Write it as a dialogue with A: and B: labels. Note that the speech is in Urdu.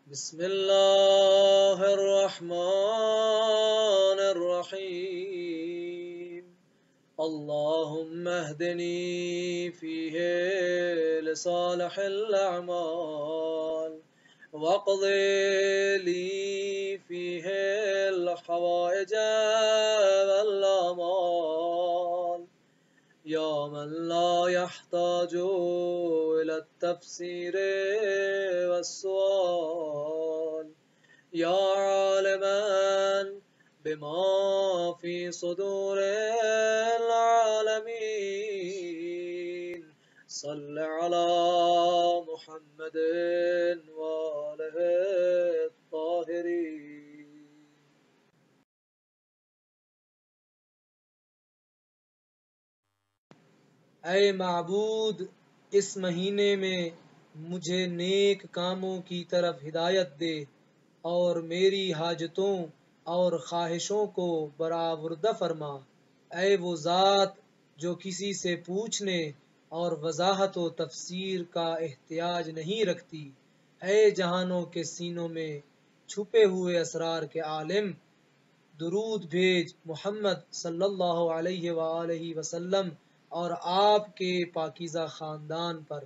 A: بسم اللہ الرحمن الرحیم اللہم اہدنی فیہ لصالح الاعمال واقض لی فیہ الحوائج والآمال یا من لا يحتاج إلى التفسير والسؤال یا عالما بما في صدور العالمين صل على محمد وآلہ الطاہرین۔ اے معبود، اس مہینے میں مجھے نیک کاموں کی طرف ہدایت دے اور میری حاجتوں اور خواہشوں کو برآوردہ فرما۔ اے وہ ذات جو کسی سے پوچھنے اور وضاحت و تفسیر کا احتیاج نہیں رکھتی، اے جہانوں کے سینوں میں چھپے ہوئے اسرار کے عالم، درود بھیج محمد صلی اللہ علیہ وآلہ وسلم اور آپ کے پاکیزہ خاندان پر۔